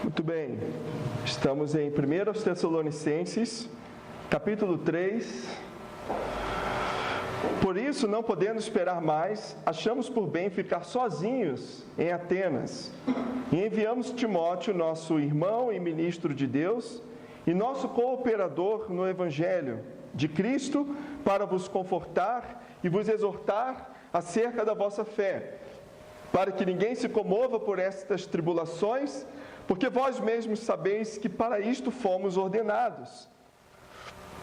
Muito bem, estamos em 1 Tessalonicenses, capítulo 3. Por isso, não podendo esperar mais, achamos por bem ficar sozinhos em Atenas. E enviamos Timóteo, nosso irmão e ministro de Deus, e nosso cooperador no Evangelho de Cristo, para vos confortar e vos exortar acerca da vossa fé, para que ninguém se comova por estas tribulações, porque vós mesmos sabeis que para isto fomos ordenados.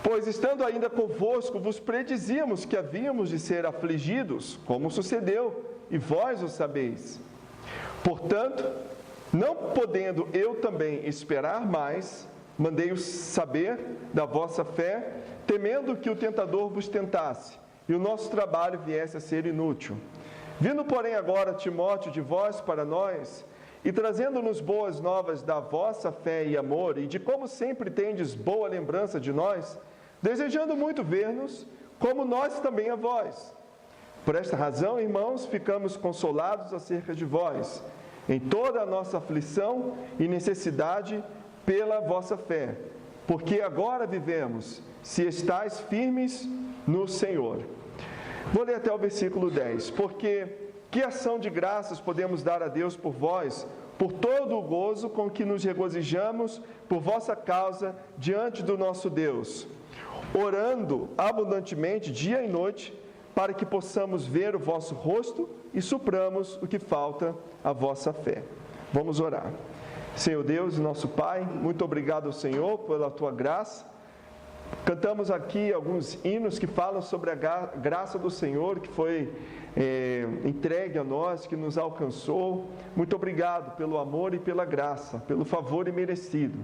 Pois, estando ainda convosco, vos predizíamos que havíamos de ser afligidos, como sucedeu, e vós o sabeis. Portanto, não podendo eu também esperar mais, mandei-os saber da vossa fé, temendo que o tentador vos tentasse, e o nosso trabalho viesse a ser inútil. Vindo, porém, agora Timóteo de vós para nós, e trazendo-nos boas novas da vossa fé e amor, e de como sempre tendes boa lembrança de nós, desejando muito ver-nos, como nós também a vós. Por esta razão, irmãos, ficamos consolados acerca de vós, em toda a nossa aflição e necessidade pela vossa fé, porque agora vivemos, se estáis firmes no Senhor. Vou ler até o versículo 10. Porque que ação de graças podemos dar a Deus por vós, por todo o gozo com que nos regozijamos por vossa causa diante do nosso Deus, orando abundantemente dia e noite, para que possamos ver o vosso rosto e supramos o que falta à vossa fé. Vamos orar. Senhor Deus e nosso Pai, muito obrigado, Senhor, pela tua graça. Cantamos aqui alguns hinos que falam sobre a graça do Senhor que foi entregue a nós, que nos alcançou. Muito obrigado pelo amor e pela graça, pelo favor imerecido.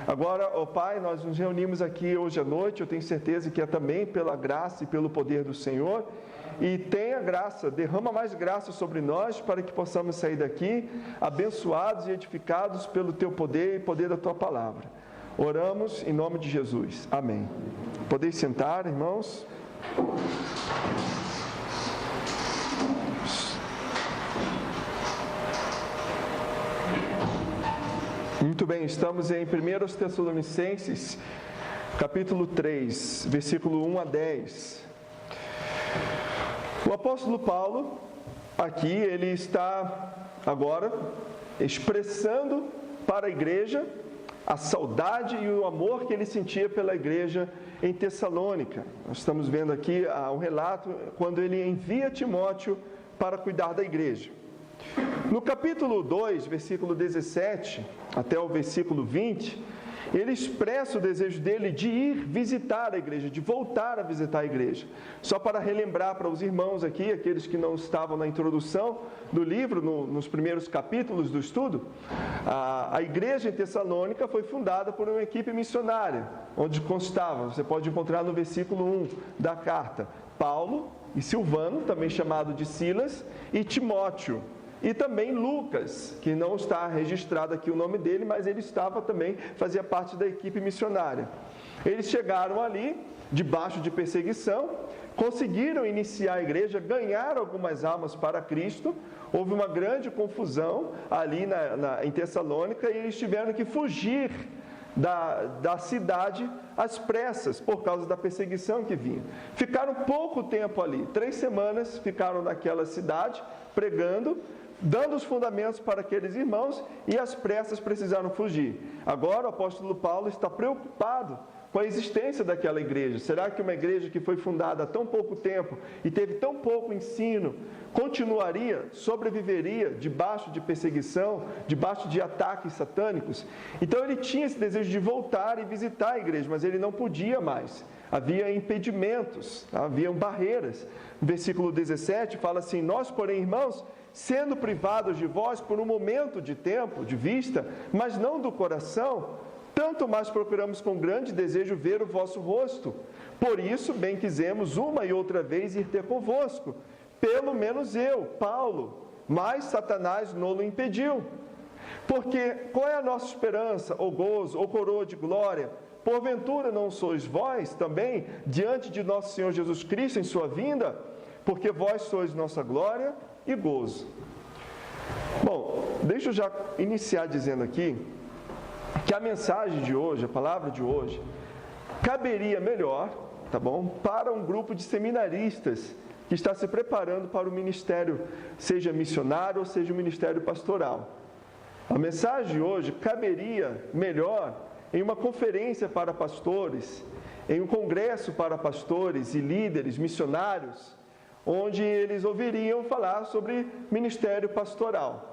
Agora, ó Pai, nós nos reunimos aqui hoje à noite, eu tenho certeza que é também pela graça e pelo poder do Senhor. E tenha graça, derrama mais graça sobre nós para que possamos sair daqui abençoados e edificados pelo Teu poder e poder da Tua palavra. Oramos em nome de Jesus. Amém. Podeis sentar, irmãos. Muito bem, estamos em 1 Tessalonicenses, capítulo 3, versículo 1 a 10. O apóstolo Paulo, aqui, ele está agora expressando para a igreja a saudade e o amor que ele sentia pela igreja em Tessalônica. Nós estamos vendo aqui um relato quando ele envia Timóteo para cuidar da igreja. No capítulo 2, versículo 17 até o versículo 20, ele expressa o desejo dele de ir visitar a igreja, de voltar a visitar a igreja. Só para relembrar para os irmãos aqui, aqueles que não estavam na introdução do livro, nos primeiros capítulos do estudo, a igreja em Tessalônica foi fundada por uma equipe missionária, onde constava, você pode encontrar no versículo 1 da carta, Paulo e Silvano, também chamado de Silas, e Timóteo. E também Lucas, que não está registrado aqui o nome dele, mas ele fazia parte da equipe missionária. Eles chegaram ali, debaixo de perseguição, conseguiram iniciar a igreja, ganhar algumas almas para Cristo. Houve uma grande confusão ali em Tessalônica e eles tiveram que fugir da cidade às pressas, por causa da perseguição que vinha. Ficaram pouco tempo ali, 3 semanas ficaram naquela cidade, pregando, dando os fundamentos para aqueles irmãos, e às pressas precisaram fugir. Agora o apóstolo Paulo está preocupado com a existência daquela igreja. Será que uma igreja que foi fundada há tão pouco tempo e teve tão pouco ensino, continuaria, sobreviveria debaixo de perseguição, debaixo de ataques satânicos? Então ele tinha esse desejo de voltar e visitar a igreja, mas ele não podia mais. Havia impedimentos, haviam barreiras. No versículo 17 fala assim: nós, porém, irmãos, sendo privados de vós por um momento de tempo, de vista, mas não do coração, tanto mais procuramos com grande desejo ver o vosso rosto. Por isso, bem quisemos uma e outra vez ir ter convosco, pelo menos eu, Paulo, mas Satanás não o impediu. Porque qual é a nossa esperança, ou gozo, ou coroa de glória? Porventura não sois vós também, diante de nosso Senhor Jesus Cristo em sua vinda? Porque vós sois nossa glória e gozo. Bom, deixa eu já iniciar dizendo aqui que a mensagem de hoje, a palavra de hoje, caberia melhor, tá bom, para um grupo de seminaristas que está se preparando para o ministério, seja missionário ou seja o ministério pastoral. A mensagem de hoje caberia melhor em uma conferência para pastores, em um congresso para pastores e líderes missionários, onde eles ouviriam falar sobre ministério pastoral.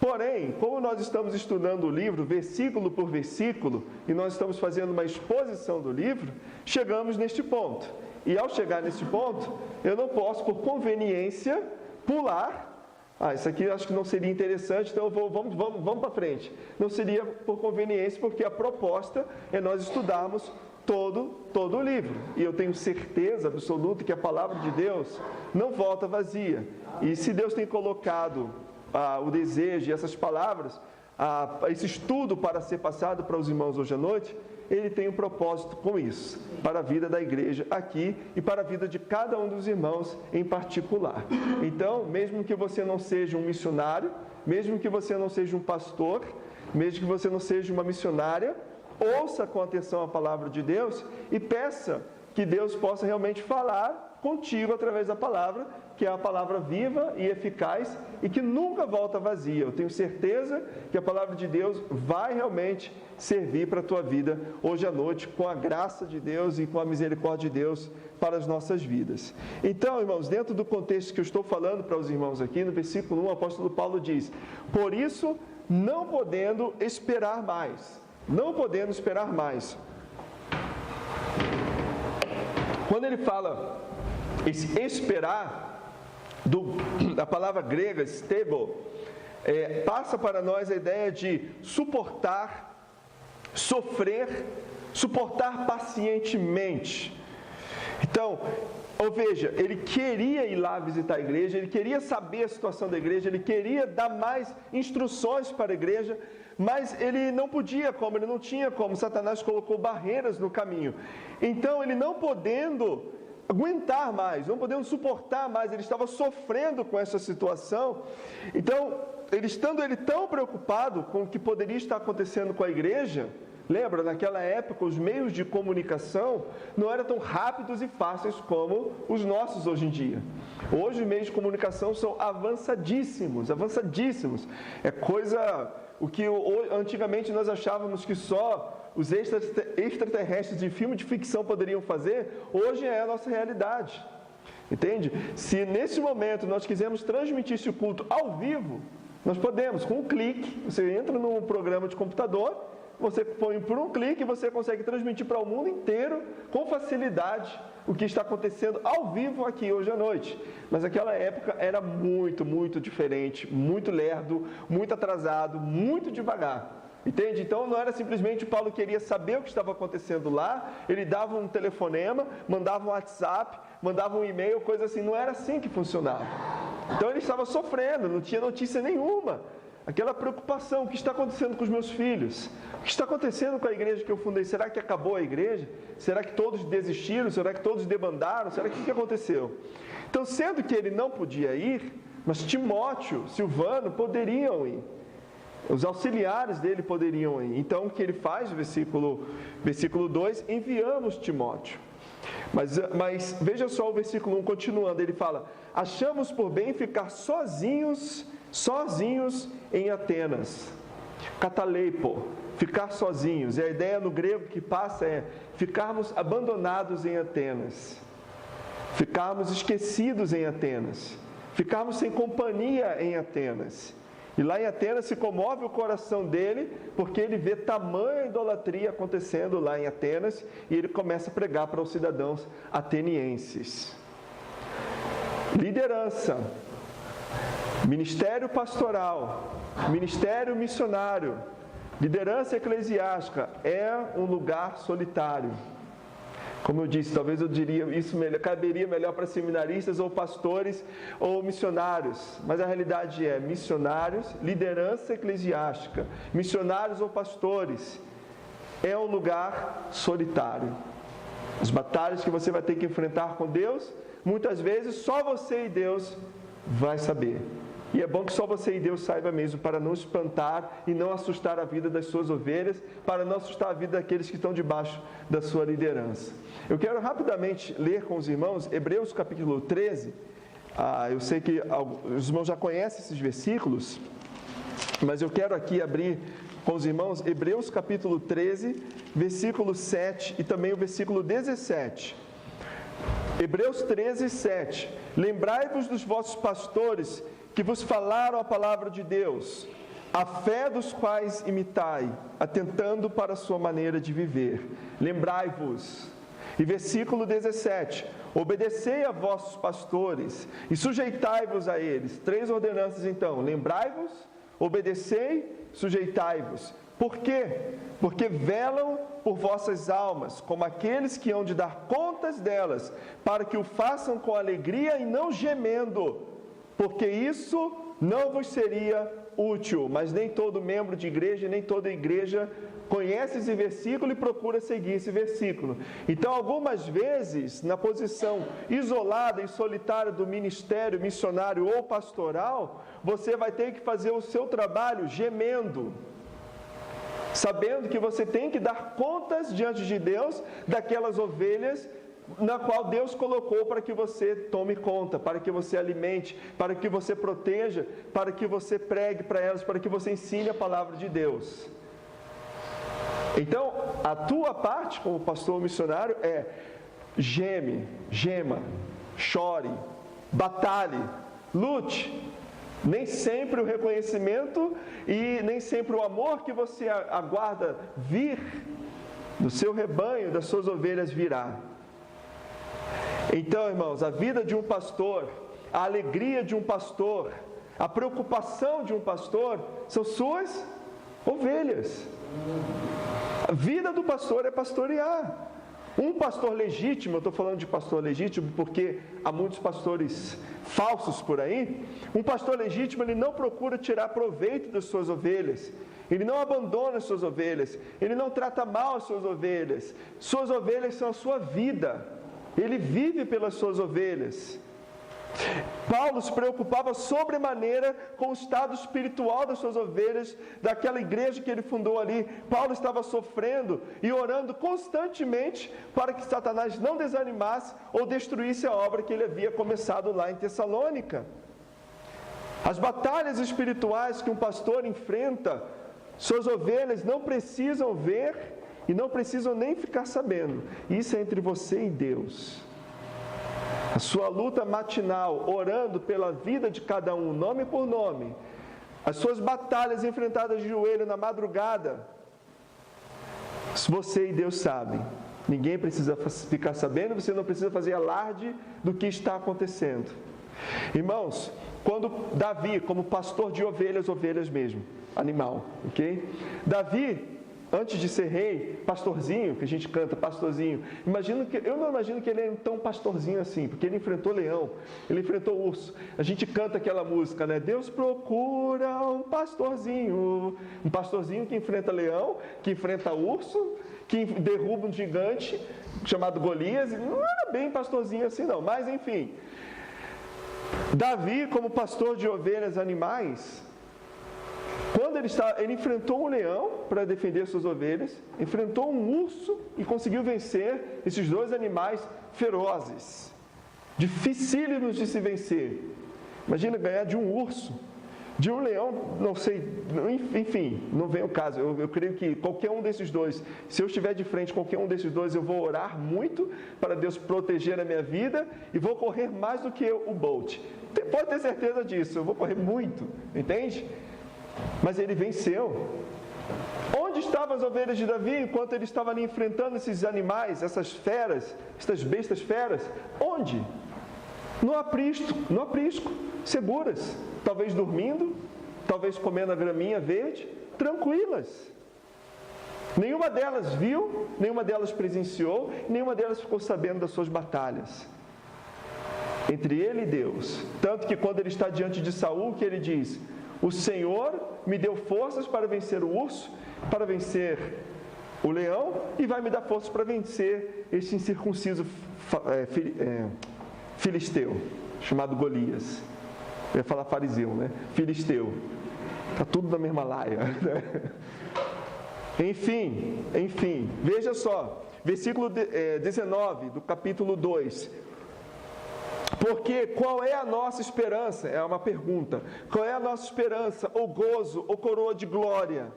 Porém, como nós estamos estudando o livro versículo por versículo e nós estamos fazendo uma exposição do livro, chegamos neste ponto. E ao chegar nesse ponto, eu não posso, por conveniência, pular. Isso aqui eu acho que não seria interessante, então vamos para frente. Não seria por conveniência, porque a proposta é nós estudarmos todo o livro. E eu tenho certeza absoluta que a palavra de Deus não volta vazia. E se Deus tem colocado o desejo e essas palavras, esse estudo para ser passado para os irmãos hoje à noite, Ele tem um propósito com isso, para a vida da igreja aqui e para a vida de cada um dos irmãos em particular. Então, mesmo que você não seja um missionário, mesmo que você não seja um pastor, mesmo que você não seja uma missionária, ouça com atenção a palavra de Deus e peça que Deus possa realmente falar contigo através da palavra, que é a palavra viva e eficaz e que nunca volta vazia. Eu tenho certeza que a palavra de Deus vai realmente servir para a tua vida hoje à noite, com a graça de Deus e com a misericórdia de Deus para as nossas vidas. Então, irmãos, dentro do contexto que eu estou falando para os irmãos aqui, no versículo 1, o apóstolo Paulo diz: por isso, não podendo esperar mais. Não podendo esperar mais. Quando ele fala esse esperar, da palavra grega stego, passa para nós a ideia de suportar, sofrer, suportar pacientemente. Então, ou veja, ele queria ir lá visitar a igreja, ele queria saber a situação da igreja, ele queria dar mais instruções para a igreja, mas ele não podia como, ele não tinha como, Satanás colocou barreiras no caminho. Então, ele não podendo aguentar mais, não podendo suportar mais, ele estava sofrendo com essa situação. Então, estando ele tão preocupado com o que poderia estar acontecendo com a igreja, lembra, naquela época os meios de comunicação não eram tão rápidos e fáceis como os nossos hoje em dia. Hoje os meios de comunicação são avançadíssimos. É coisa, o que antigamente nós achávamos que só os extraterrestres de filme de ficção poderiam fazer, hoje é a nossa realidade. Entende? Se nesse momento nós quisermos transmitir esse culto ao vivo, nós podemos, com um clique, você entra num programa de computador, você põe por um clique e você consegue transmitir para o mundo inteiro com facilidade o que está acontecendo ao vivo aqui hoje à noite. Mas naquela época era muito diferente, muito lerdo, muito atrasado, muito devagar. Entende? Então não era simplesmente Paulo queria saber o que estava acontecendo lá, ele dava um telefonema, mandava um WhatsApp, mandava um e-mail, coisa assim, não era assim que funcionava. Então ele estava sofrendo, não tinha notícia nenhuma. Aquela preocupação, o que está acontecendo com os meus filhos? O que está acontecendo com a igreja que eu fundei? Será que acabou a igreja? Será que todos desistiram? Será que todos debandaram? Será que o que aconteceu? Então, sendo que ele não podia ir, mas Timóteo, Silvano poderiam ir. Os auxiliares dele poderiam ir. Então, o que ele faz, versículo 2, enviamos Timóteo. Mas veja só o versículo 1 continuando, ele fala: achamos por bem ficar sozinhos em Atenas. Cataleipo, ficar sozinhos. E a ideia no grego que passa é ficarmos abandonados em Atenas. Ficarmos esquecidos em Atenas. Ficarmos sem companhia em Atenas. E lá em Atenas se comove o coração dele, porque ele vê tamanha idolatria acontecendo lá em Atenas, e ele começa a pregar para os cidadãos atenienses. Liderança, ministério pastoral, ministério missionário, liderança eclesiástica é um lugar solitário. Como eu disse, talvez eu diria isso caberia melhor para seminaristas ou pastores ou missionários, mas a realidade é missionários, liderança eclesiástica, missionários ou pastores, é um lugar solitário. As batalhas que você vai ter que enfrentar com Deus, muitas vezes só você e Deus vai saber. E é bom que só você e Deus saiba mesmo, para não espantar e não assustar a vida das suas ovelhas, para não assustar a vida daqueles que estão debaixo da sua liderança. Eu quero rapidamente ler com os irmãos Hebreus capítulo 13. Eu sei que os irmãos já conhecem esses versículos, mas eu quero aqui abrir com os irmãos Hebreus capítulo 13, versículo 7 e também o versículo 17. Hebreus 13, 7. Lembrai-vos dos vossos pastores que vos falaram a palavra de Deus, a fé dos quais imitai, atentando para a sua maneira de viver. Lembrai-vos. E versículo 17. Obedecei a vossos pastores e sujeitai-vos a eles. 3 ordenanças então. Lembrai-vos, obedecei, sujeitai-vos. Por quê? Porque velam por vossas almas, como aqueles que hão de dar contas delas, para que o façam com alegria e não gemendo, porque isso não vos seria útil. Mas nem todo membro de igreja, nem toda igreja conhece esse versículo e procura seguir esse versículo. Então, algumas vezes, na posição isolada e solitária do ministério missionário ou pastoral, você vai ter que fazer o seu trabalho gemendo, sabendo que você tem que dar contas diante de Deus daquelas ovelhas na qual Deus colocou para que você tome conta, para que você alimente, para que você proteja, para que você pregue para elas, para que você ensine a palavra de Deus. Então, a tua parte como pastor missionário é gema, chore, batalhe, lute. Nem sempre o reconhecimento e nem sempre o amor que você aguarda vir do seu rebanho, das suas ovelhas virá. Então, irmãos, a vida de um pastor, a alegria de um pastor, a preocupação de um pastor são suas ovelhas. A vida do pastor é pastorear. Um pastor legítimo, eu estou falando de pastor legítimo porque há muitos pastores falsos por aí. Um pastor legítimo, ele não procura tirar proveito das suas ovelhas. Ele não abandona as suas ovelhas. Ele não trata mal as suas ovelhas. Suas ovelhas são a sua vida. Ele vive pelas suas ovelhas. Paulo se preocupava sobremaneira com o estado espiritual das suas ovelhas, daquela igreja que ele fundou ali. Paulo estava sofrendo e orando constantemente para que Satanás não desanimasse ou destruísse a obra que ele havia começado lá em Tessalônica. As batalhas espirituais que um pastor enfrenta, suas ovelhas não precisam ver e não precisam nem ficar sabendo. Isso é entre você e Deus. A sua luta matinal, orando pela vida de cada um, nome por nome. As suas batalhas enfrentadas de joelho na madrugada. Você e Deus sabem. Ninguém precisa ficar sabendo, você não precisa fazer alarde do que está acontecendo. Irmãos, quando Davi, como pastor de ovelhas mesmo, animal, ok? Davi, antes de ser rei, pastorzinho, que a gente canta, pastorzinho. Eu não imagino que ele é tão pastorzinho assim, porque ele enfrentou leão, ele enfrentou urso. A gente canta aquela música, né? Deus procura um pastorzinho que enfrenta leão, que enfrenta urso, que derruba um gigante chamado Golias. Não era bem pastorzinho assim não, mas enfim. Davi, como pastor de ovelhas animais, quando ele enfrentou um leão para defender suas ovelhas, enfrentou um urso e conseguiu vencer esses dois animais ferozes, dificílimos de se vencer. Imagina ganhar de um urso, de um leão, não sei, enfim, não vem o caso. Eu creio que qualquer um desses dois, se eu estiver de frente com qualquer um desses dois, eu vou orar muito para Deus proteger a minha vida e vou correr mais do que o Bolt. Pode ter certeza disso, eu vou correr muito, entende? Mas ele venceu. Onde estavam as ovelhas de Davi enquanto ele estava ali enfrentando esses animais, essas feras, essas bestas feras? Onde? No aprisco, seguras. Talvez dormindo, talvez comendo a graminha verde, tranquilas. Nenhuma delas viu, nenhuma delas presenciou, nenhuma delas ficou sabendo das suas batalhas. Entre ele e Deus. Tanto que quando ele está diante de Saul, que ele diz: o Senhor me deu forças para vencer o urso, para vencer o leão, e vai me dar forças para vencer este incircunciso filisteu, chamado Golias. Eu ia falar fariseu, né? Filisteu. Está tudo na mesma laia. Né? Enfim, veja só, versículo 19 do capítulo 2. Porque qual é a nossa esperança? É uma pergunta. Qual é a nossa esperança, ou gozo, ou coroa de glória?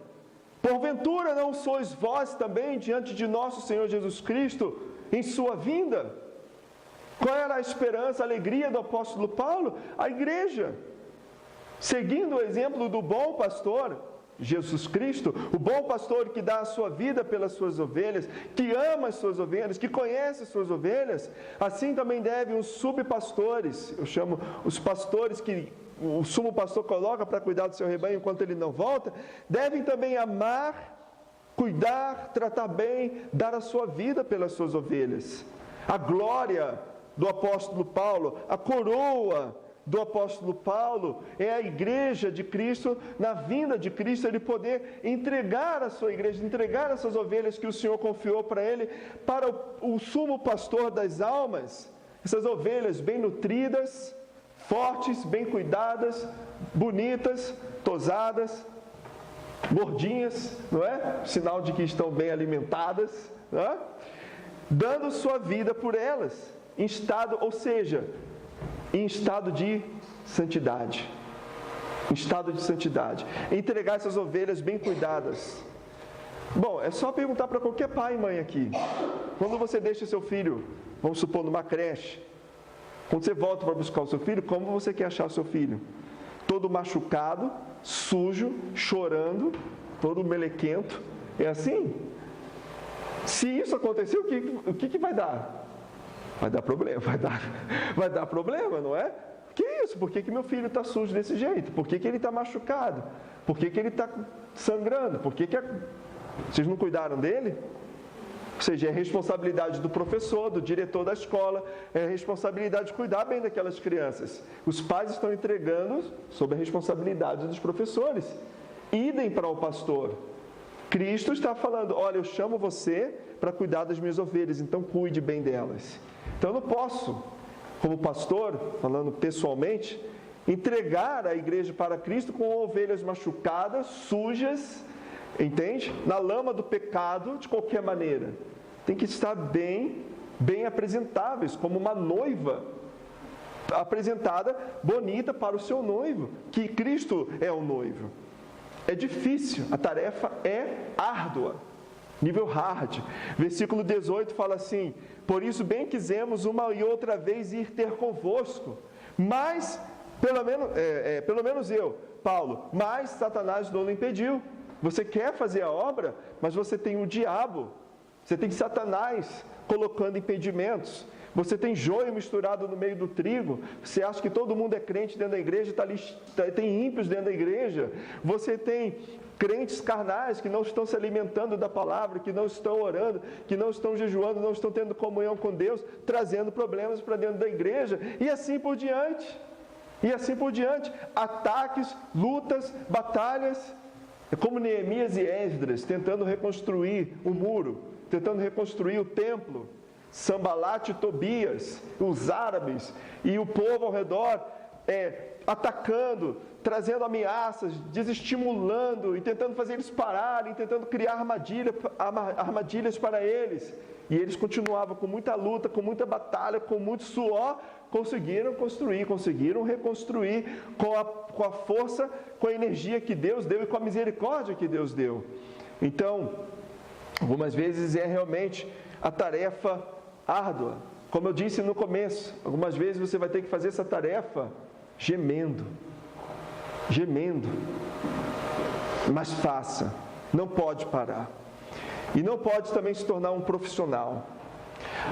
Porventura não sois vós também diante de nosso Senhor Jesus Cristo em sua vinda? Qual era a esperança, a alegria do apóstolo Paulo? A igreja. Seguindo o exemplo do bom pastor, Jesus Cristo, o bom pastor que dá a sua vida pelas suas ovelhas, que ama as suas ovelhas, que conhece as suas ovelhas, assim também devem os subpastores, eu chamo os pastores que o sumo pastor coloca para cuidar do seu rebanho enquanto ele não volta, devem também amar, cuidar, tratar bem, dar a sua vida pelas suas ovelhas. A glória do apóstolo Paulo, a coroa do apóstolo Paulo é a igreja de Cristo, na vinda de Cristo, ele poder entregar a sua igreja, entregar essas ovelhas que o Senhor confiou para ele, para o sumo pastor das almas, essas ovelhas bem nutridas, fortes, bem cuidadas, bonitas, tosadas, gordinhas, não é? Sinal de que estão bem alimentadas, não é? Dando sua vida por elas, em estado, ou seja, em estado de santidade. Em estado de santidade. Entregar essas ovelhas bem cuidadas. Bom, é só perguntar para qualquer pai e mãe aqui. Quando você deixa seu filho, vamos supor, numa creche, quando você volta para buscar o seu filho, como você quer achar o seu filho? Todo machucado, sujo, chorando, todo melequento. É assim? Se isso acontecer, o que vai dar? Vai dar problema, vai dar problema, não é? Que isso? Por que meu filho está sujo desse jeito? Por que ele está machucado? Por que ele está sangrando? Vocês não cuidaram dele? Ou seja, é responsabilidade do professor, do diretor da escola, é responsabilidade de cuidar bem daquelas crianças. Os pais estão entregando sob a responsabilidade dos professores. Idem para o pastor. Cristo está falando, olha, eu chamo você para cuidar das minhas ovelhas, então cuide bem delas. Então eu não posso, como pastor, falando pessoalmente, entregar a igreja para Cristo com ovelhas machucadas, sujas, entende? Na lama do pecado, de qualquer maneira. Tem que estar bem apresentáveis, como uma noiva apresentada, bonita para o seu noivo, que Cristo é o noivo. É difícil, a tarefa é árdua, nível hard. Versículo 18 fala assim, por isso bem quisemos uma e outra vez ir ter convosco, mas, pelo menos eu, Paulo, mas Satanás não o impediu. Você quer fazer a obra, mas você tem o diabo, você tem Satanás colocando impedimentos. Você tem joio misturado no meio do trigo. Você acha que todo mundo é crente dentro da igreja, tem ímpios dentro da igreja. Você tem crentes carnais que não estão se alimentando da palavra, que não estão orando, que não estão jejuando, não estão tendo comunhão com Deus, trazendo problemas para dentro da igreja. E assim por diante. E assim por diante. Ataques, lutas, batalhas. É como Neemias e Esdras tentando reconstruir o muro, tentando reconstruir o templo. Sambalate e Tobias, os árabes e o povo ao redor atacando, trazendo ameaças, desestimulando e tentando fazer eles pararem, tentando criar armadilhas para eles. E eles continuavam com muita luta, com muita batalha, com muito suor, conseguiram construir, conseguiram reconstruir com a força, com a energia que Deus deu e com a misericórdia que Deus deu. Então, algumas vezes é realmente a tarefa árdua. Como eu disse no começo, algumas vezes você vai ter que fazer essa tarefa gemendo. Mas faça, não pode parar. E não pode também se tornar um profissional.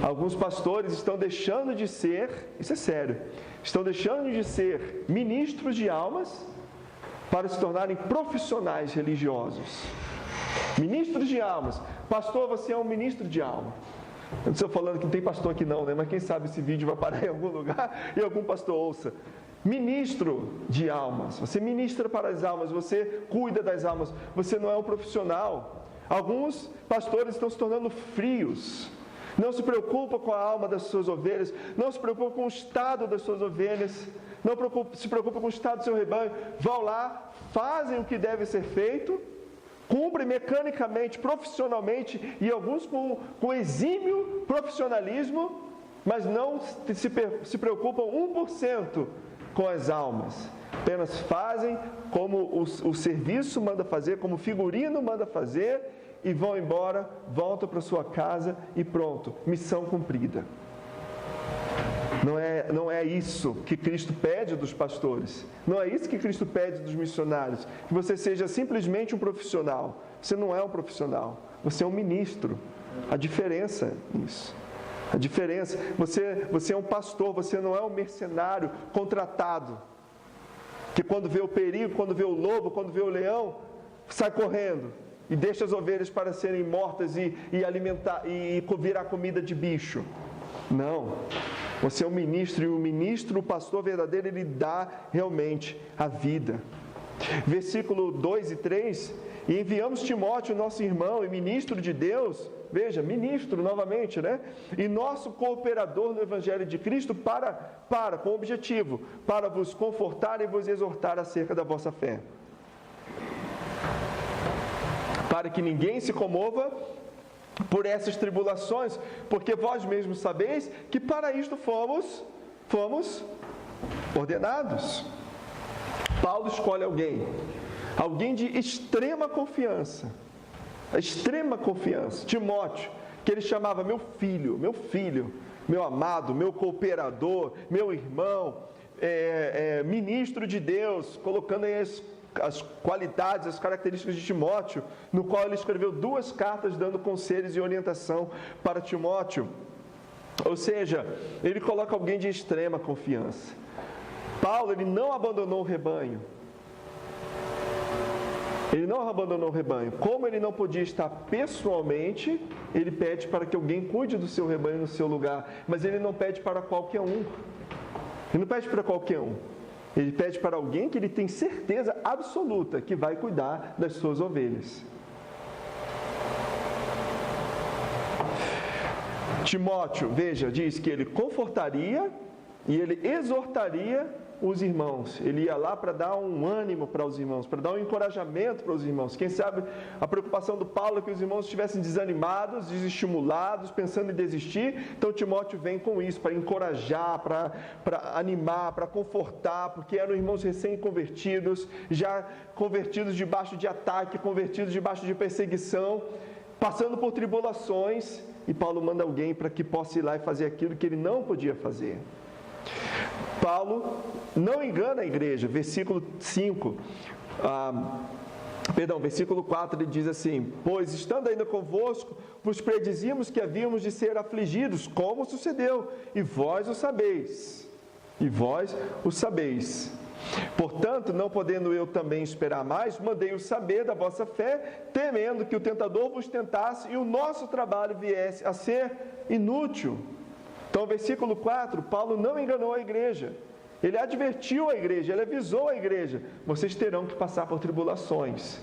Alguns pastores estão deixando de ser, isso é sério, estão deixando de ser ministros de almas para se tornarem profissionais religiosos. Ministros de almas. Pastor, você é um ministro de alma. Eu não estou falando que não tem pastor aqui não, né? Mas quem sabe esse vídeo vai parar em algum lugar e algum pastor ouça. Ministro de almas. Você ministra para as almas, você cuida das almas. Você não é um profissional. Alguns pastores estão se tornando frios. Não se preocupam com a alma das suas ovelhas. Não se preocupam com o estado das suas ovelhas. não se preocupam com o estado do seu rebanho, vão lá, fazem o que deve ser feito, cumprem mecanicamente, profissionalmente, e alguns com exímio profissionalismo, mas não se preocupam 1% com as almas. Apenas fazem como o serviço manda fazer, como o figurino manda fazer, e vão embora, voltam para sua casa e pronto, missão cumprida. Não é isso que Cristo pede dos pastores. Não é isso que Cristo pede dos missionários. Que você seja simplesmente um profissional. Você não é um profissional. Você é um ministro. A diferença é isso. A diferença. Você é um pastor. Você não é um mercenário contratado. Que quando vê o perigo, quando vê o lobo, quando vê o leão, sai correndo. E deixa as ovelhas para serem mortas e alimentar e virar comida de bicho. Não. Você é um ministro, e o ministro, o pastor verdadeiro, ele dá realmente a vida. Versículo 2 e 3, e enviamos Timóteo, nosso irmão e ministro de Deus, veja, ministro novamente, né? E nosso cooperador no Evangelho de Cristo com o objetivo, para vos confortar e vos exortar acerca da vossa fé. Para que ninguém se comova por essas tribulações, porque vós mesmos sabeis que para isto fomos ordenados. Paulo escolhe alguém de extrema confiança, Timóteo, que ele chamava meu filho, meu amado, meu cooperador, meu irmão, ministro de Deus, colocando aí as qualidades, as características de Timóteo, no qual ele escreveu 2 cartas dando conselhos e orientação para Timóteo. Ou seja, ele coloca alguém de extrema confiança. Paulo, ele não abandonou o rebanho. Como ele não podia estar pessoalmente, ele pede para que alguém cuide do seu rebanho no seu lugar, mas ele não pede para qualquer um. Ele pede para alguém que ele tem certeza absoluta que vai cuidar das suas ovelhas. Timóteo, veja, diz que ele confortaria e ele exortaria os irmãos. Ele ia lá para dar um ânimo para os irmãos, para dar um encorajamento para os irmãos. Quem sabe a preocupação do Paulo é que os irmãos estivessem desanimados, desestimulados, pensando em desistir. Então Timóteo vem com isso, para encorajar, para animar, para confortar, porque eram irmãos recém-convertidos, já convertidos debaixo de ataque, convertidos debaixo de perseguição, passando por tribulações. E Paulo manda alguém para que possa ir lá e fazer aquilo que ele não podia fazer. Paulo não engana a igreja, versículo 4, ele diz assim: pois estando ainda convosco, vos predizíamos que havíamos de ser afligidos, como sucedeu, e vós o sabeis. Portanto, não podendo eu também esperar mais, mandei-os saber da vossa fé, temendo que o tentador vos tentasse e o nosso trabalho viesse a ser inútil. Então, versículo 4, Paulo não enganou a igreja. Ele advertiu a igreja, ele avisou a igreja: vocês terão que passar por tribulações.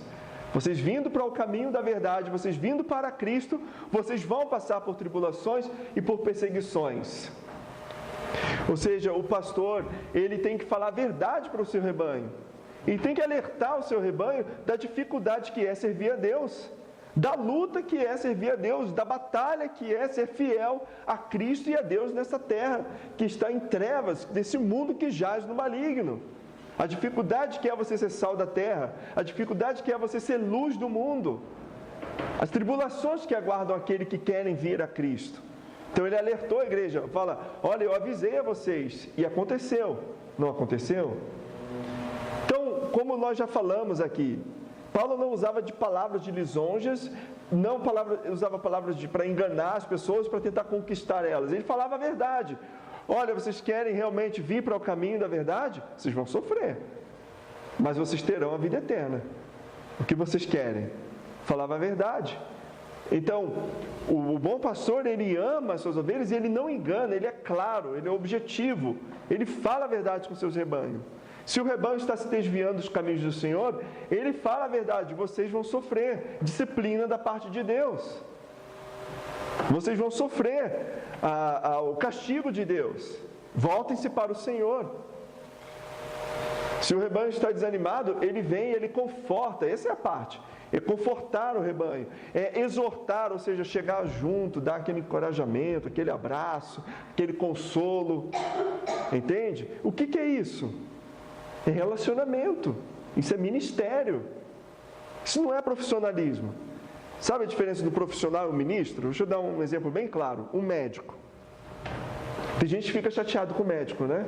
Vocês vindo para o caminho da verdade, vocês vindo para Cristo, vocês vão passar por tribulações e por perseguições. Ou seja, o pastor, ele tem que falar a verdade para o seu rebanho. E tem que alertar o seu rebanho da dificuldade que é servir a Deus, da luta que é servir a Deus, da batalha que é ser fiel a Cristo e a Deus nessa terra, que está em trevas, desse mundo que jaz no maligno. A dificuldade que é você ser sal da terra, a dificuldade que é você ser luz do mundo, as tribulações que aguardam aquele que querem vir a Cristo. Então ele alertou a igreja, fala: olha, eu avisei a vocês, e aconteceu. Não aconteceu? Então, como nós já falamos aqui, Paulo não usava de palavras de lisonjas, usava palavras para enganar as pessoas, para tentar conquistar elas. Ele falava a verdade. Olha, vocês querem realmente vir para o caminho da verdade? Vocês vão sofrer, mas vocês terão a vida eterna. O que vocês querem? Falava a verdade. Então, o bom pastor, ele ama as suas ovelhas e ele não engana, ele é claro, ele é objetivo, ele fala a verdade com seus rebanhos. Se o rebanho está se desviando dos caminhos do Senhor, ele fala a verdade: vocês vão sofrer disciplina da parte de Deus. Vocês vão sofrer o castigo de Deus. Voltem-se para o Senhor. Se o rebanho está desanimado, ele vem e ele conforta. Essa é a parte. É confortar o rebanho, é exortar, ou seja, chegar junto, dar aquele encorajamento, aquele abraço, aquele consolo. Entende? O que é isso? É relacionamento. Isso é ministério. Isso não é profissionalismo. Sabe a diferença do profissional e o ministro? Deixa eu dar um exemplo bem claro. Um médico. Tem gente que fica chateado com o médico, né?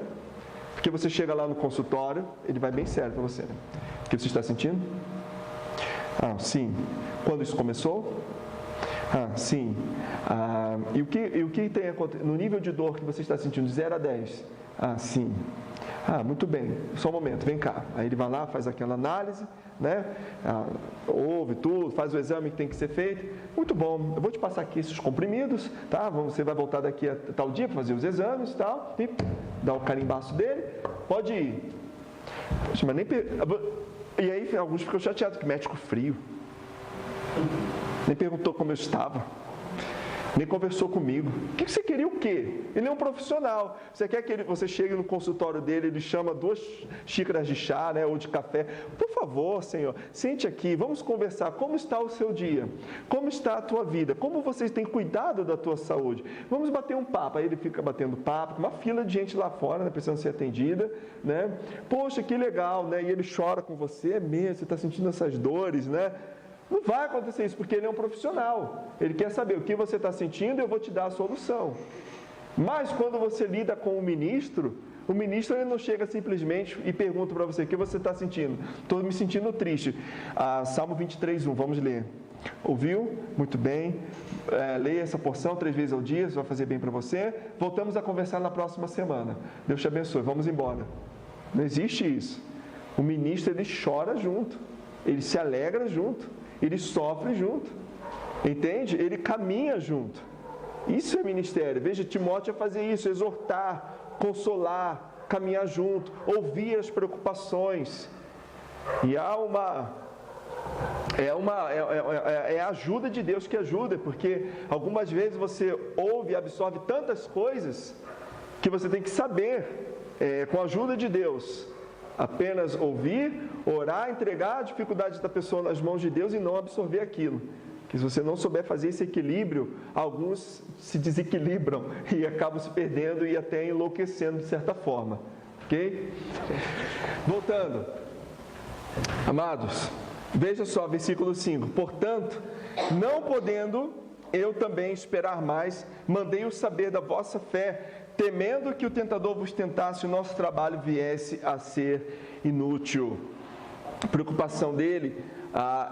Porque você chega lá no consultório, ele vai bem sério para você. O que você está sentindo? Ah, sim. Quando isso começou? Ah, sim. E o que tem acontecido? No nível de dor que você está sentindo, de 0 a 10? Ah, sim. Ah, muito bem. Só um momento, vem cá. Aí ele vai lá, faz aquela análise, né? Ouve tudo, faz o exame que tem que ser feito. Muito bom. Eu vou te passar aqui esses comprimidos, tá? Você vai voltar daqui a tal dia para fazer os exames e tal. E dá o carimbaço dele. Pode ir. Poxa, mas nem... E aí alguns ficam chateados, que médico frio. Nem perguntou como eu estava. Nem conversou comigo. O que você queria o quê? Ele é um profissional. Você quer que você chegue no consultório dele, ele chama 2 xícaras de chá, né, ou de café. Por favor, Senhor, sente aqui, vamos conversar. Como está o seu dia? Como está a tua vida? Como você tem cuidado da tua saúde? Vamos bater um papo. Aí ele fica batendo papo, uma fila de gente lá fora, né, precisando ser atendida, né? Poxa, que legal, né? E ele chora com você, é mesmo, você está sentindo essas dores, né? Não vai acontecer isso, porque ele é um profissional. Ele quer saber o que você está sentindo e eu vou te dar a solução. Mas quando você lida com o ministro ele não chega simplesmente e pergunta para você: o que você está sentindo? Estou me sentindo triste. Salmo 23:1, vamos ler. Ouviu? Muito bem. Leia essa porção 3 vezes ao dia, isso vai fazer bem para você. Voltamos a conversar na próxima semana. Deus te abençoe, vamos embora. Não existe isso. O ministro, ele chora junto, ele se alegra junto, ele sofre junto, entende? Ele caminha junto. Isso é ministério. Veja, Timóteo a fazer isso, exortar, consolar, caminhar junto, ouvir as preocupações. E é a ajuda de Deus que ajuda, porque algumas vezes você ouve e absorve tantas coisas que você tem que saber, com a ajuda de Deus, apenas ouvir, orar, entregar a dificuldade da pessoa nas mãos de Deus e não absorver aquilo. Que se você não souber fazer esse equilíbrio, alguns se desequilibram e acabam se perdendo e até enlouquecendo de certa forma. Ok? Voltando. Amados, veja só, versículo 5. Portanto, não podendo eu também esperar mais, mandei-o saber da vossa fé, temendo que o tentador vos tentasse e o nosso trabalho viesse a ser inútil. A preocupação dele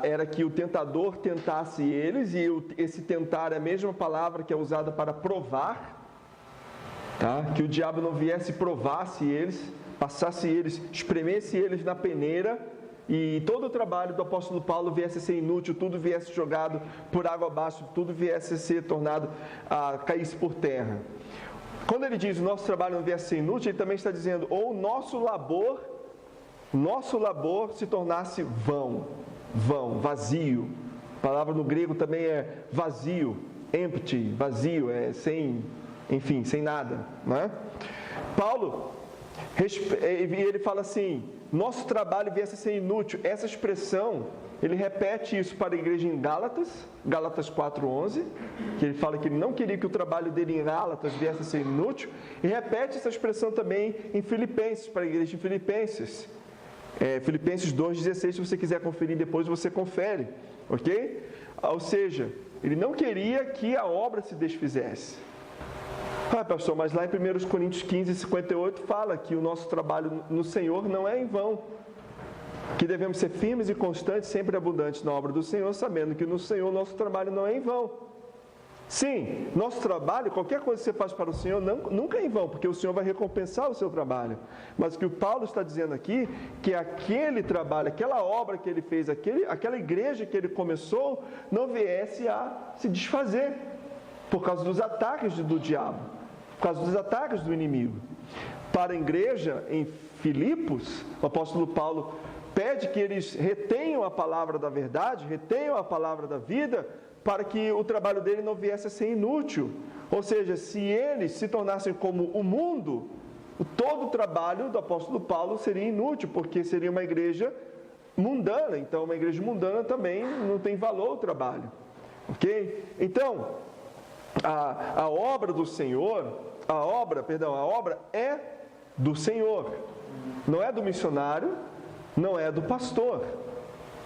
era que o tentador tentasse eles, e esse tentar é a mesma palavra que é usada para provar, tá? Que o diabo não viesse e provasse eles, passasse eles, espremesse eles na peneira, e todo o trabalho do apóstolo Paulo viesse a ser inútil, tudo viesse jogado por água abaixo, tudo viesse a ser tornado, caísse por terra. Quando ele diz o nosso trabalho não viesse a ser inútil, ele também está dizendo, ou o nosso labor se tornasse vão, vazio. A palavra no grego também é vazio, empty, vazio, sem nada, né? Paulo, ele fala assim, nosso trabalho viesse a ser inútil. Essa expressão, ele repete isso para a igreja em Gálatas 4:11, que ele fala que ele não queria que o trabalho dele em Gálatas viesse a ser inútil, e repete essa expressão também em Filipenses, para a igreja em Filipenses. Filipenses 2:16, se você quiser conferir depois, você confere, ok? Ou seja, ele não queria que a obra se desfizesse. Pastor, mas lá em 1 Coríntios 15:58 fala que o nosso trabalho no Senhor não é em vão, que devemos ser firmes e constantes, sempre abundantes na obra do Senhor, sabendo que no Senhor nosso trabalho não é em vão. Sim, nosso trabalho, qualquer coisa que você faz para o Senhor, nunca é em vão, porque o Senhor vai recompensar o seu trabalho. Mas o que o Paulo está dizendo aqui, que aquele trabalho, aquela obra que ele fez, aquela igreja que ele começou, não viesse a se desfazer, por causa dos ataques do diabo, por causa dos ataques do inimigo. Para a igreja em Filipos, o apóstolo Paulo pede que eles retenham a palavra da verdade, retenham a palavra da vida, para que o trabalho dele não viesse a ser inútil. Ou seja, se eles se tornassem como o mundo, todo o trabalho do apóstolo Paulo seria inútil, porque seria uma igreja mundana. Então, uma igreja mundana também não tem valor o trabalho. Ok? Então, a obra do Senhor, a obra é do Senhor. Não é do missionário, não é do pastor.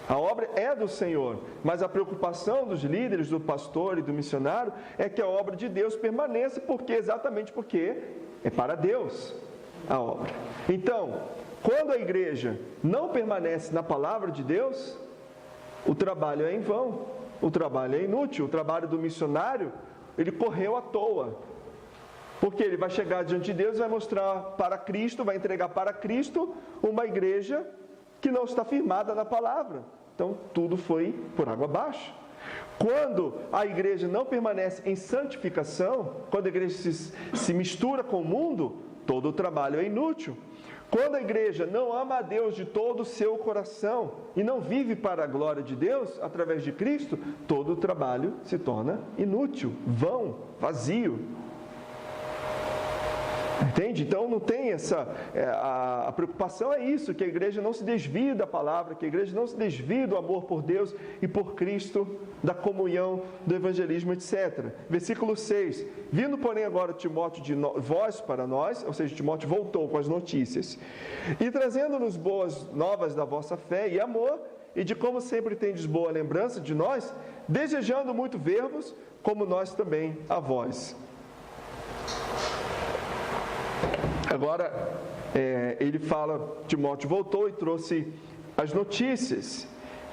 A obra é do Senhor, mas a preocupação dos líderes, do pastor e do missionário é que a obra de Deus permaneça, exatamente porque é para Deus a obra. Então, quando a igreja não permanece na palavra de Deus, o trabalho é em vão, o trabalho é inútil, o trabalho do missionário, ele correu à toa. Porque ele vai chegar diante de Deus e vai mostrar para Cristo, vai entregar para Cristo uma igreja que não está firmada na palavra. Então, tudo foi por água abaixo. Quando a igreja não permanece em santificação, quando a igreja se mistura com o mundo, todo o trabalho é inútil. Quando a igreja não ama a Deus de todo o seu coração e não vive para a glória de Deus, através de Cristo, todo o trabalho se torna inútil, vão, vazio. Entende? Então não tem a preocupação é isso, que a igreja não se desvie da palavra, que a igreja não se desvie do amor por Deus e por Cristo, da comunhão, do evangelismo, etc. Versículo 6, vindo porém agora Timóteo de vós para nós, ou seja, Timóteo voltou com as notícias, e trazendo-nos boas novas da vossa fé e amor, e de como sempre tendes boa lembrança de nós, desejando muito ver-vos, como nós também a vós. Agora, ele fala, Timóteo voltou e trouxe as notícias,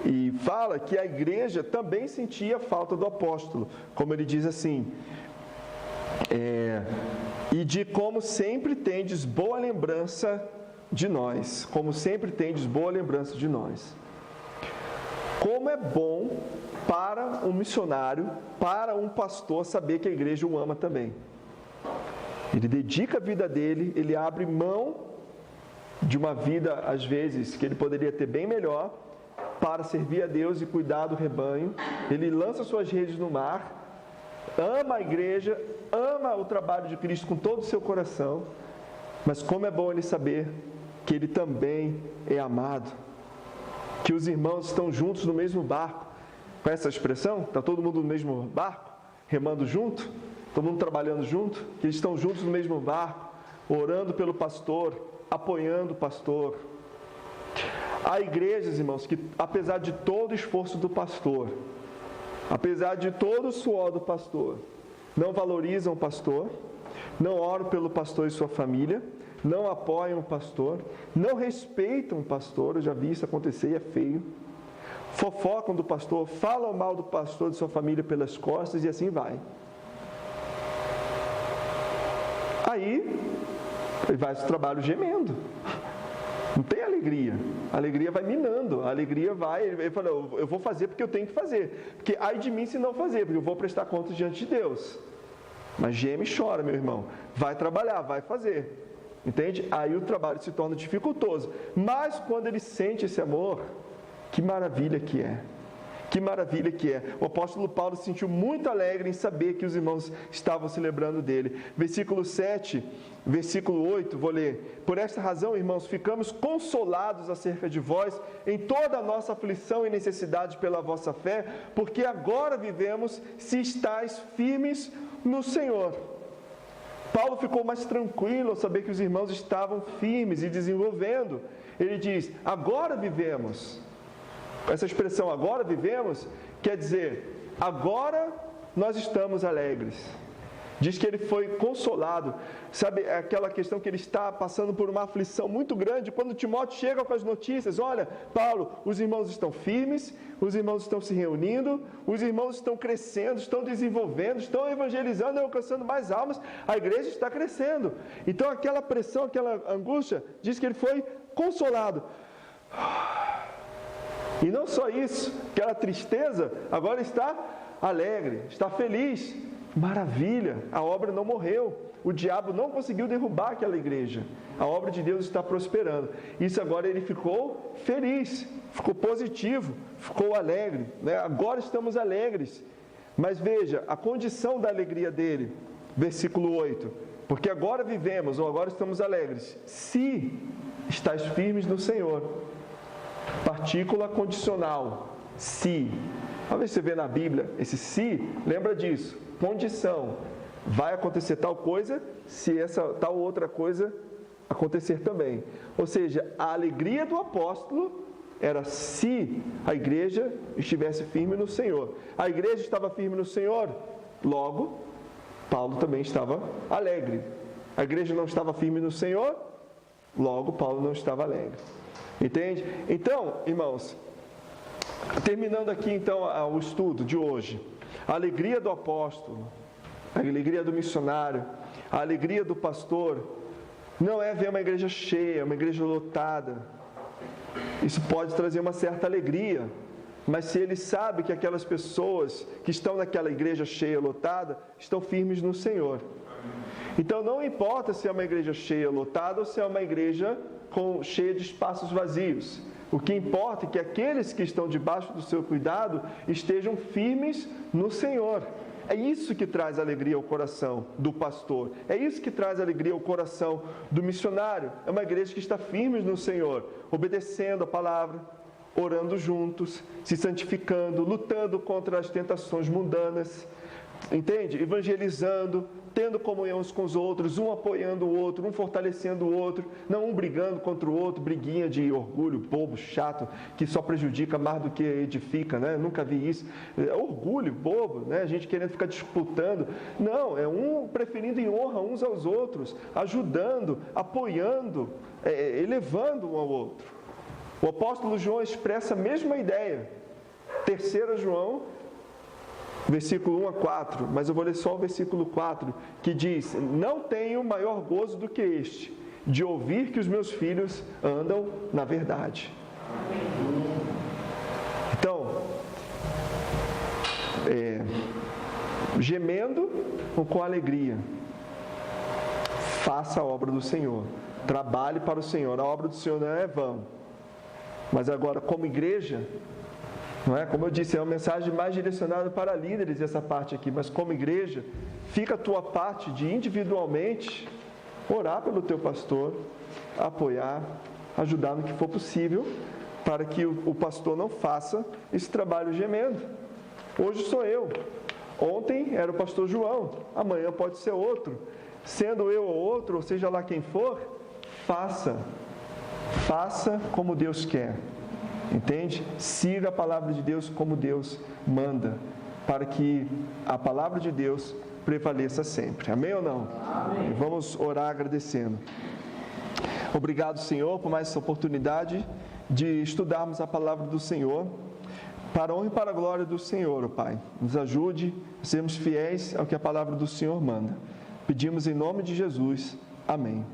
e fala que a igreja também sentia falta do apóstolo, como ele diz assim, e de como sempre tendes boa lembrança de nós, como sempre tendes boa lembrança de nós. Como é bom para um missionário, para um pastor, saber que a igreja o ama também. Ele dedica a vida dele, ele abre mão de uma vida, às vezes, que ele poderia ter bem melhor, para servir a Deus e cuidar do rebanho. Ele lança suas redes no mar, ama a igreja, ama o trabalho de Cristo com todo o seu coração, mas como é bom ele saber que ele também é amado, que os irmãos estão juntos no mesmo barco. Com essa expressão, está todo mundo no mesmo barco, remando junto? Todo mundo trabalhando junto, que eles estão juntos no mesmo barco, orando pelo pastor, apoiando o pastor. Há igrejas, irmãos, que apesar de todo o esforço do pastor, apesar de todo o suor do pastor, não valorizam o pastor, não oram pelo pastor e sua família, não apoiam o pastor, não respeitam o pastor, eu já vi isso acontecer e é feio, fofocam do pastor, falam mal do pastor e de sua família pelas costas e assim vai. Aí, ele vai para o trabalho gemendo. Não tem alegria. A alegria vai minando. A alegria vai... Ele fala, eu vou fazer porque eu tenho que fazer. Porque ai de mim se não fazer, porque eu vou prestar contas diante de Deus. Mas geme e chora, meu irmão. Vai trabalhar, vai fazer. Entende? Aí o trabalho se torna dificultoso. Mas quando ele sente esse amor, que maravilha que é. Que maravilha que é. O apóstolo Paulo se sentiu muito alegre em saber que os irmãos estavam se lembrando dele. Versículo 7, versículo 8, vou ler. Por esta razão, irmãos, ficamos consolados acerca de vós em toda a nossa aflição e necessidade pela vossa fé, porque agora vivemos se estáis firmes no Senhor. Paulo ficou mais tranquilo ao saber que os irmãos estavam firmes e desenvolvendo. Ele diz, agora vivemos. Essa expressão, agora vivemos, quer dizer, agora nós estamos alegres. Diz que ele foi consolado. Sabe, aquela questão que ele está passando por uma aflição muito grande. Quando Timóteo chega com as notícias, olha, Paulo, os irmãos estão firmes, os irmãos estão se reunindo, os irmãos estão crescendo, estão desenvolvendo, estão evangelizando e alcançando mais almas, a igreja está crescendo. Então aquela pressão, aquela angústia, diz que ele foi consolado. E não só isso, aquela tristeza, agora está alegre, está feliz. Maravilha, a obra não morreu. O diabo não conseguiu derrubar aquela igreja. A obra de Deus está prosperando. Isso agora ele ficou feliz, ficou positivo, ficou alegre, né? Agora estamos alegres. Mas veja, a condição da alegria dele, versículo 8. porque agora vivemos, ou agora estamos alegres, se estáis firmes no Senhor. Partícula condicional, se. Talvez você vê na Bíblia esse se, lembra disso, condição. Vai acontecer tal coisa, se essa tal outra coisa acontecer também. Ou seja, a alegria do apóstolo era se a igreja estivesse firme no Senhor. A igreja estava firme no Senhor, logo, Paulo também estava alegre. A igreja não estava firme no Senhor, logo, Paulo não estava alegre. Entende? Então, irmãos, terminando aqui então o estudo de hoje, a alegria do apóstolo, a alegria do missionário, a alegria do pastor, não é ver uma igreja cheia, uma igreja lotada. Isso pode trazer uma certa alegria, mas se ele sabe que aquelas pessoas que estão naquela igreja cheia, lotada, estão firmes no Senhor. Então não importa se é uma igreja cheia, lotada, ou se é uma igreja cheia de espaços vazios. O que importa é que aqueles que estão debaixo do seu cuidado estejam firmes no Senhor. É isso que traz alegria ao coração do pastor. É isso que traz alegria ao coração do missionário. É uma igreja que está firme no Senhor, obedecendo a palavra, orando juntos, se santificando, lutando contra as tentações mundanas, entende? Evangelizando, tendo comunhão uns com os outros, um apoiando o outro, um fortalecendo o outro, não um brigando contra o outro, briguinha de orgulho, bobo, chato, que só prejudica mais do que edifica, né? Nunca vi isso. É orgulho, bobo, né? A gente querendo ficar disputando. Não, é um preferindo em honra uns aos outros, ajudando, apoiando, elevando um ao outro. O apóstolo João expressa a mesma ideia. 3 João, versículo 1 a 4, mas eu vou ler só o versículo 4, que diz: não tenho maior gozo do que este, de ouvir que os meus filhos andam na verdade. Então, gemendo ou com alegria, faça a obra do Senhor, trabalhe para o Senhor. A obra do Senhor não é vã, mas agora como igreja, não é? Como eu disse, é uma mensagem mais direcionada para líderes essa parte aqui, mas como igreja, fica a tua parte de individualmente orar pelo teu pastor, apoiar, ajudar no que for possível, para que o pastor não faça esse trabalho gemendo. Hoje sou eu, ontem era o pastor João, amanhã pode ser outro. Sendo eu ou outro, ou seja lá quem for, faça como Deus quer. Entende? Siga a palavra de Deus como Deus manda, para que a palavra de Deus prevaleça sempre. Amém ou não? Amém. Vamos orar agradecendo. Obrigado, Senhor, por mais essa oportunidade de estudarmos a palavra do Senhor, para a honra e para a glória do Senhor, ó Pai. Nos ajude a sermos fiéis ao que a palavra do Senhor manda. Pedimos em nome de Jesus. Amém.